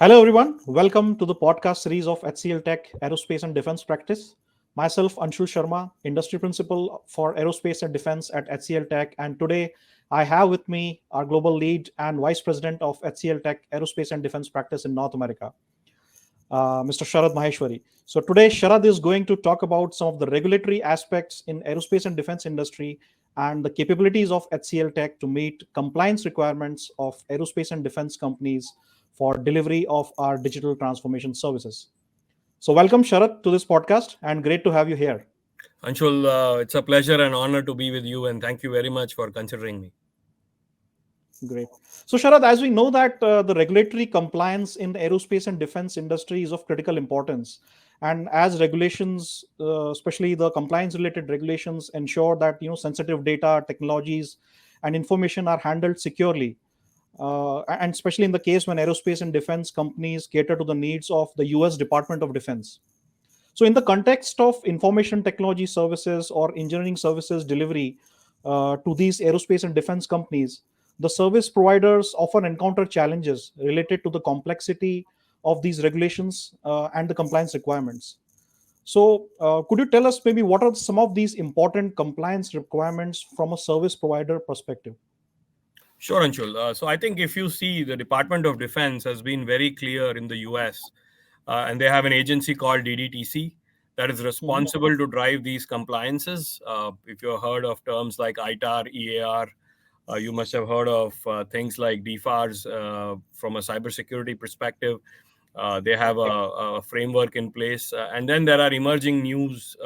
Hello, everyone. Welcome to the podcast series of HCLTech Aerospace and Defense Practice. Myself, Anshul Sharma, Industry Principal for Aerospace and Defense at HCLTech. And today I have with me our Global Lead and Vice President of HCLTech Aerospace and Defense Practice in North America, Mr. Sharad Maheshwari. So today, Sharad is going to talk about some of the regulatory aspects in aerospace and defense industry and the capabilities of HCLTech to meet compliance requirements of aerospace and defense companies for delivery of our digital transformation services. So welcome, Sharad, to this podcast, and great to have you here. Anshul, it's a pleasure and honor to be with you, and thank you very much for considering me. Great. So, Sharad, as we know that the regulatory compliance in the aerospace and defense industry is of critical importance, and as regulations, especially the compliance-related regulations, ensure that sensitive data, technologies, and information are handled securely, and especially in the case when aerospace and defense companies cater to the needs of the U.S. Department of Defense. So, in the context of information technology services or engineering services delivery to these aerospace and defense companies, the service providers often encounter challenges related to the complexity of these regulations and the compliance requirements. So, could you tell us maybe what are some of these important compliance requirements from a service provider perspective? Sure, Anshul. So I think if you see, the Department of Defense has been very clear in the US, and they have an agency called DDTC that is Mhm. responsible to drive these compliances. If you've heard of terms like ITAR, EAR, you must have heard of things like DFARS from a cybersecurity perspective. They have a framework in place. And then there are emerging views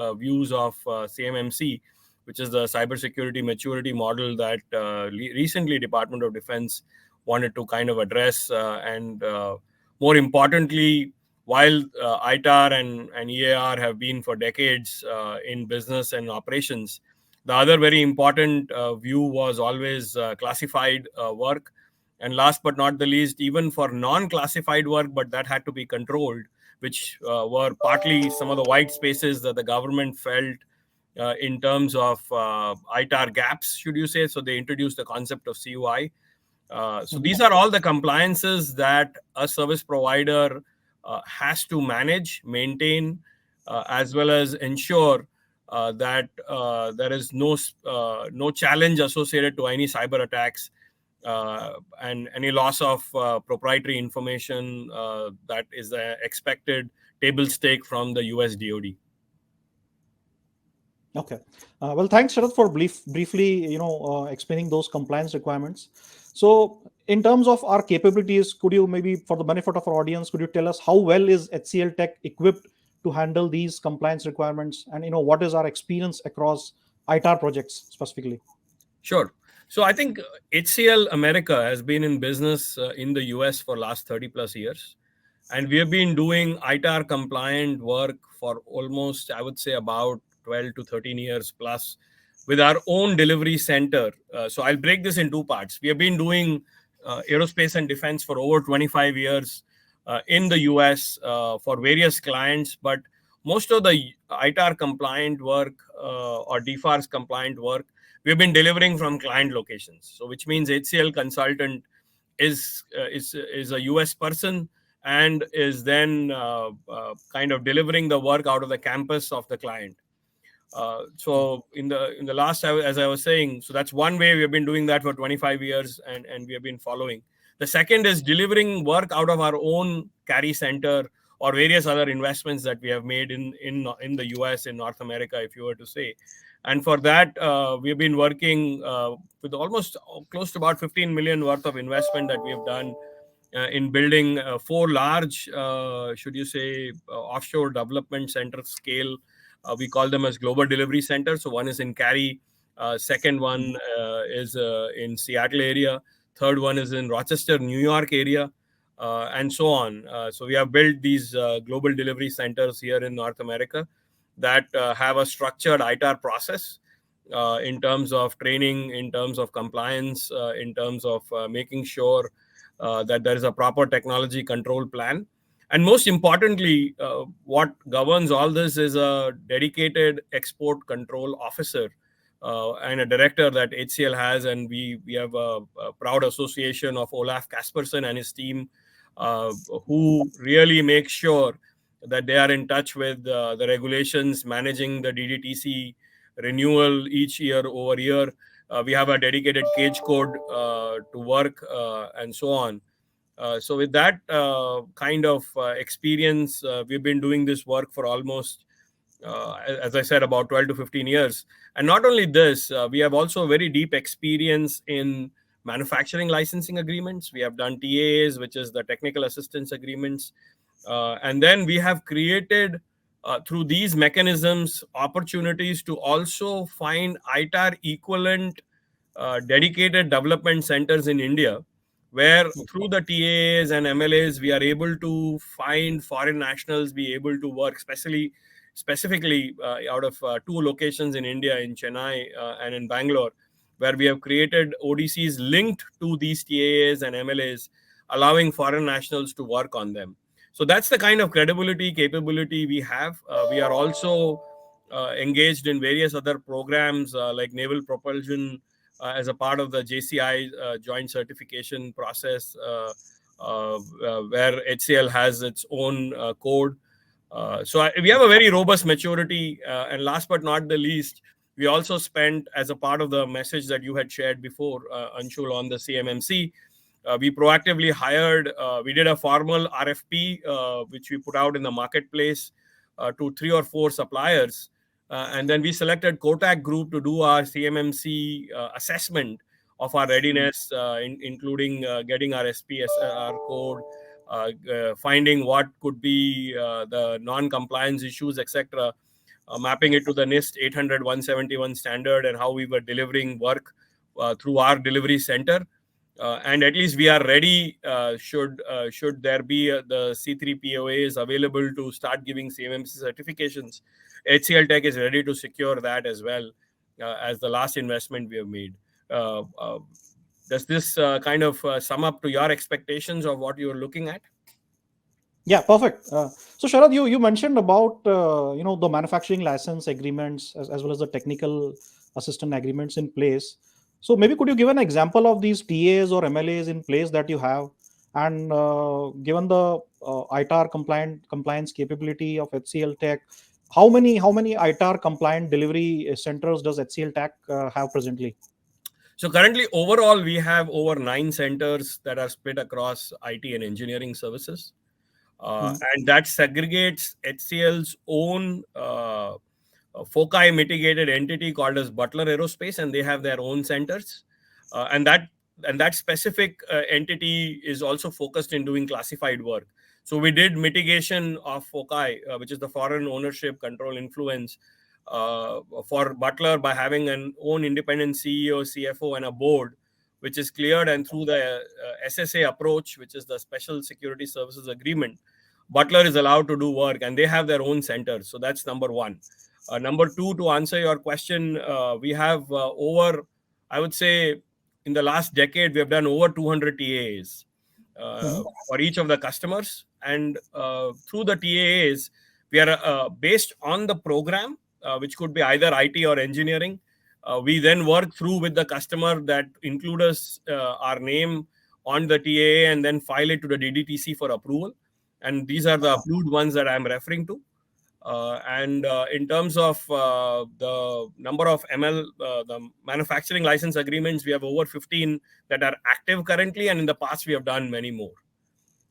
of CMMC, which is the cybersecurity maturity model that recently Department of Defense wanted to kind of address. And more importantly, while ITAR and EAR have been for decades in business and operations, the other very important view was always classified work. And last but not the least, even for non-classified work, but that had to be controlled, which were partly some of the white spaces that the government felt in terms of ITAR gaps, should you say. So they introduced the concept of CUI. So Mhm. these are all the compliances that a service provider has to manage, maintain, as well as ensure that there is no challenge associated to any cyber attacks and any loss of proprietary information that is the expected table stake from the US DoD. Okay. Well, thanks, Sharad, for briefly, explaining those compliance requirements. So, in terms of our capabilities, could you maybe, for the benefit of our audience, could you tell us how well is HCL Tech equipped to handle these compliance requirements, and what is our experience across ITAR projects specifically? Sure. So I think HCL America has been in business in the US for last 30 plus years. And we have been doing ITAR compliant work for almost, I would say, about 12 to 13 years plus with our own delivery center. So I'll break this in two parts. We have been doing aerospace and defense for over 25 years in the US for various clients, but most of the ITAR compliant work or DFARS compliant work we've been delivering from client locations. So which means HCL consultant is a US person and is then kind of delivering the work out of the campus of the client. So in the last, as I was saying, so that's one way we have been doing that for 25 years, and we have been following. The second is delivering work out of our own carry center or various other investments that we have made in the US, in North America, if you were to say. And for that, we have been working with almost close to about 15 million worth of investment that we have done in building four large, should you say, offshore development center scale. We call them as global delivery centers. So one is in Cary, second one is in Seattle area, third one is in Rochester, New York area, and so on. So we have built these global delivery centers here in North America that have a structured ITAR process in terms of training, in terms of compliance, in terms of making sure that there is a proper technology control plan. And most importantly, what governs all this is a dedicated export control officer and a director that HCL has. And we have a proud association of Olaf Kaspersen and his team uh, who really make sure that they are in touch with the regulations, managing the DDTC renewal each year over year. We have a dedicated cage code to work and so on. So with that kind of experience, we've been doing this work for almost, as I said, about 12 to 15 years. And not only this, we have also very deep experience in manufacturing licensing agreements. We have done TAs, which is the technical assistance agreements. And then we have created, through these mechanisms, opportunities to also find ITAR equivalent dedicated development centers in India, where through the TAs and MLAs, we are able to find foreign nationals be able to work, specifically out of two locations in India, in Chennai and in Bangalore, where we have created ODCs linked to these TAs and MLAs, allowing foreign nationals to work on them. So that's the kind of credibility, capability we have. We are also engaged in various other programs like naval propulsion as a part of the JCI joint certification process, where HCL has its own code. We have a very robust maturity. And last but not the least, we also spent, as a part of the message that you had shared before, Anshul, on the CMMC, we proactively hired, we did a formal RFP, which we put out in the marketplace to 3 or 4 suppliers. And then we selected Kotak Group to do our CMMC assessment of our readiness, including getting our SPSR code, finding what could be the non-compliance issues, etc., mapping it to the NIST 800-171 standard, and how we were delivering work through our delivery center. And at least we are ready, should there be the C3 POAs available to start giving CMMC certifications. HCLTech is ready to secure that as well, as the last investment we have made. Does this kind of sum up to your expectations of what you're looking at? Yeah, perfect. So Sharad, you mentioned about the manufacturing license agreements as well as the technical assistant agreements in place. So maybe could you give an example of these TAs or MLAs in place that you have, and given the ITAR compliance capability of HCL Tech, how many ITAR compliant delivery centers does HCL Tech have presently? So currently, overall, we have over 9 centers that are split across IT and engineering services. Mhm. And that segregates HCL's own foci mitigated entity called as Butler Aerospace, and they have their own centers. Uh, and that and that specific entity is also focused in doing classified work. So we did mitigation of foci, which is the foreign ownership, control, influence, for Butler, by having an own independent CEO, CFO, and a board, which is cleared. And through the SSA approach, which is the Special Security Services Agreement, Butler is allowed to do work, and they have their own centers. So that's number one. Number two, to answer your question, we have I would say, in the last decade, we have done over 200 TAAs Mhm. for each of the customers. And through the TAAs, we are based on the program, which could be either IT or engineering. We then work through with the customer that include us, our name on the TAA, and then file it to the DDTC for approval. And these are the approved ones that I'm referring to. And in terms of the number of the manufacturing license agreements, we have over 15 that are active currently, and in the past we have done many more.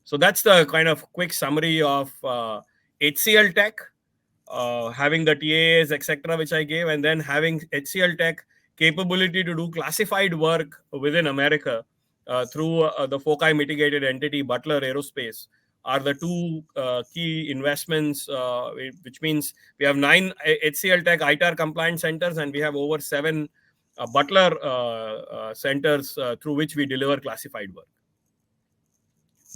So that's the kind of quick summary of HCL Tech, having the TAs, etc., which I gave, and then having HCL Tech capability to do classified work within America through the foci mitigated entity Butler Aerospace, are the two key investments, which means we have 9 HCL Tech ITAR compliant centers, and we have over 7 Butler centers through which we deliver classified work.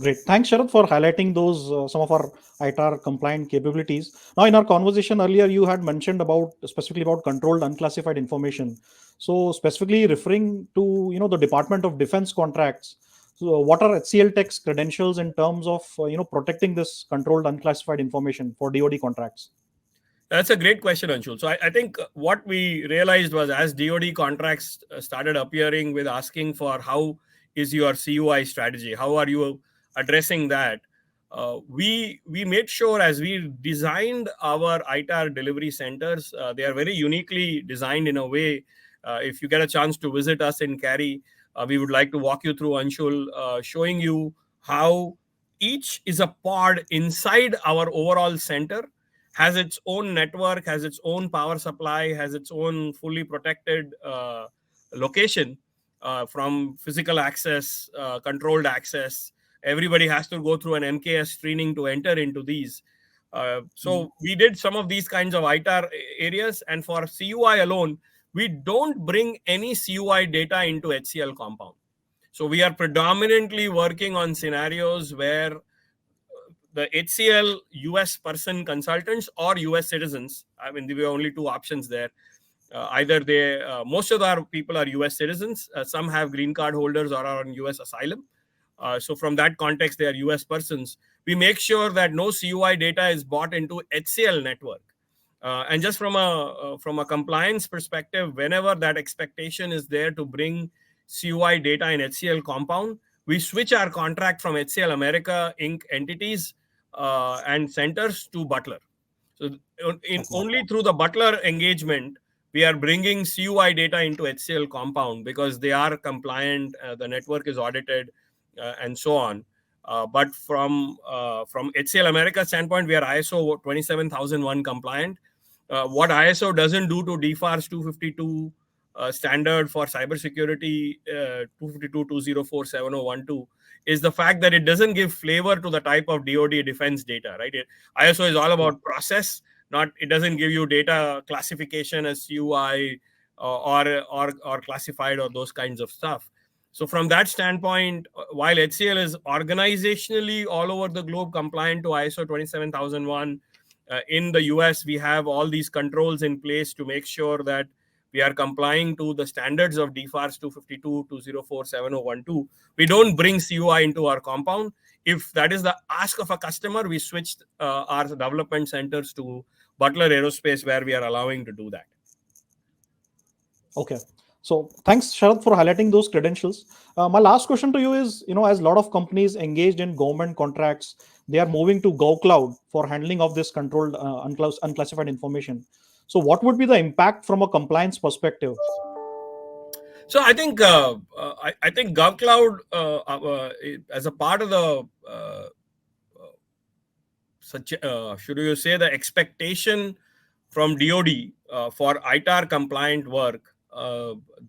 Great. Thanks, Sharad, for highlighting those some of our ITAR compliant capabilities. Now, in our conversation earlier, you had mentioned about specifically about controlled unclassified information. So, specifically referring to the Department of Defense contracts. So, what are HCL Tech's credentials in terms of protecting this controlled unclassified information for DoD contracts? That's a great question, Anshul. So I think what we realized was, as DoD contracts started appearing with asking for how is your CUI strategy, how are you addressing that, we made sure as we designed our ITAR delivery centers, they are very uniquely designed in a way. If you get a chance to visit us in Cary, we would like to walk you through, Anshul, showing you how each is a pod inside our overall center, has its own network, has its own power supply, has its own fully protected location, from physical access, controlled access. Everybody has to go through an MKS screening to enter into these. So we did some of these kinds of ITAR areas, and for CUI alone, we don't bring any CUI data into HCL compound. So we are predominantly working on scenarios where the HCL US person consultants or US citizens. I mean, there were only two options there. Either they, most of our people are US citizens. Some have green card holders or are on US asylum. So from that context, they are US persons. We make sure that no CUI data is bought into HCL network. And just from a compliance perspective, whenever that expectation is there to bring CUI data in HCL compound, we switch our contract from HCL America Inc. entities and centers to Butler. So only through the Butler engagement, we are bringing CUI data into HCL compound because they are compliant, the network is audited, and so on. But from HCL America standpoint, we are ISO 27001 compliant. What ISO doesn't do to DFARS 252 standard for cybersecurity, 252.204.7012, is the fact that it doesn't give flavor to the type of DoD defense data, right? ISO is all about process, not, it doesn't give you data classification as CUI or classified or those kinds of stuff. So from that standpoint, while HCL is organizationally all over the globe compliant to ISO 27001, in the US, we have all these controls in place to make sure that we are complying to the standards of DFARS 252.204.7012. We don't bring CUI into our compound. If that is the ask of a customer, we switched our development centers to Butler Aerospace, where we are allowing to do that. Okay. So thanks, Sharad, for highlighting those credentials. My last question to you is, as a lot of companies engaged in government contracts, they are moving to GovCloud for handling of this controlled unclassified information. So what would be the impact from a compliance perspective? So I think I think GovCloud, as a part of the should you say the expectation from DoD for ITAR compliant work,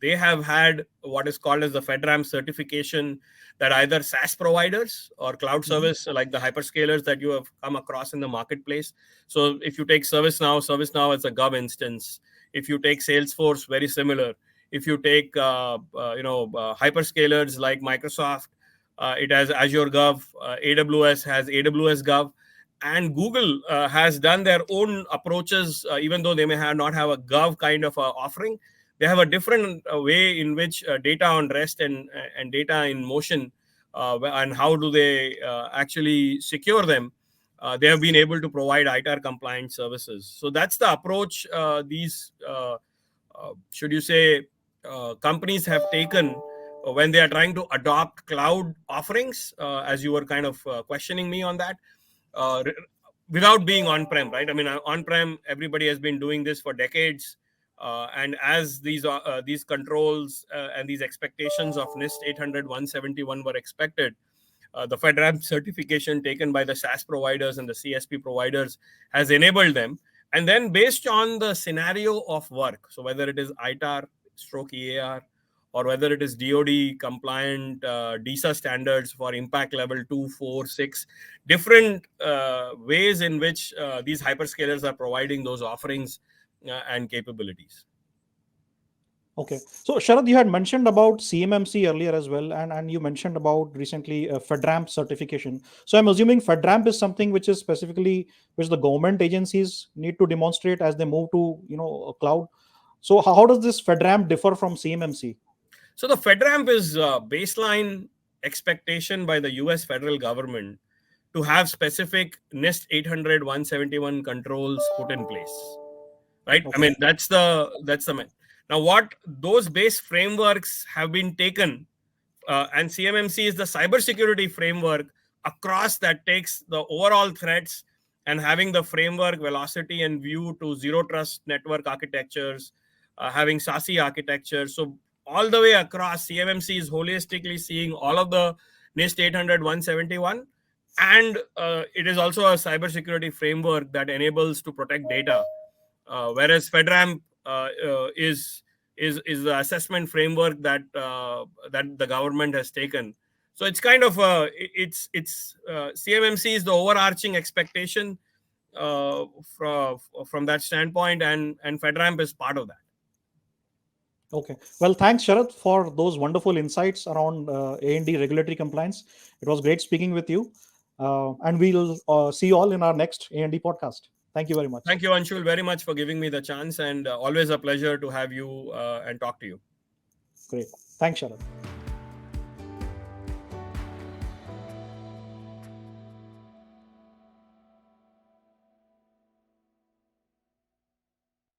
they have had what is called as the FedRAMP certification that either SaaS providers or cloud service, like the hyperscalers that you have come across in the marketplace. So if you take ServiceNow is a Gov instance. If you take Salesforce, very similar. If you take hyperscalers like Microsoft, it has Azure Gov. AWS has AWS Gov. And Google has done their own approaches, even though they may not have a Gov kind of offering. They have a different way in which data on rest and data in motion, and how do they actually secure them. They have been able to provide ITAR compliant services. So that's the approach these, should you say, companies have taken when they are trying to adopt cloud offerings, as you were kind of questioning me on that. Without being on-prem, right? I mean, on-prem, everybody has been doing this for decades. And as these controls and these expectations of NIST 800-171 were expected, the FedRAMP certification taken by the SaaS providers and the CSP providers has enabled them. And then based on the scenario of work, so whether it is ITAR / EAR, or whether it is DoD compliant DISA standards for impact level 2, 4, 6, different ways in which these hyperscalers are providing those offerings and capabilities. Okay. So Sharad, you had mentioned about CMMC earlier as well, and you mentioned about recently FedRAMP certification. So I'm assuming FedRAMP is something which is specifically which the government agencies need to demonstrate as they move to a cloud. So how does this FedRAMP differ from CMMC? So the FedRAMP is baseline expectation by the US federal government to have specific NIST 800-171 controls put in place, right? Okay. I mean, that's the now what those base frameworks have been taken, and CMMC is the cybersecurity framework across that takes the overall threats and having the framework, velocity, and view to zero trust network architectures, having SASE architecture. So all the way across, CMMC is holistically seeing all of the NIST 800 171, and it is also a cybersecurity framework that enables to protect data, whereas FedRAMP is the assessment framework that the government has taken. So it's kind of it's CMMC is the overarching expectation from that standpoint, and FedRAMP is part of that. Okay. Well, thanks, Sharad, for those wonderful insights around A&D regulatory compliance. It was great speaking with you. And we'll see you all in our next A&D podcast. Thank you very much. Thank you, Anshul, very much for giving me the chance, and always a pleasure to have you and talk to you. Great. Thanks, Sharad.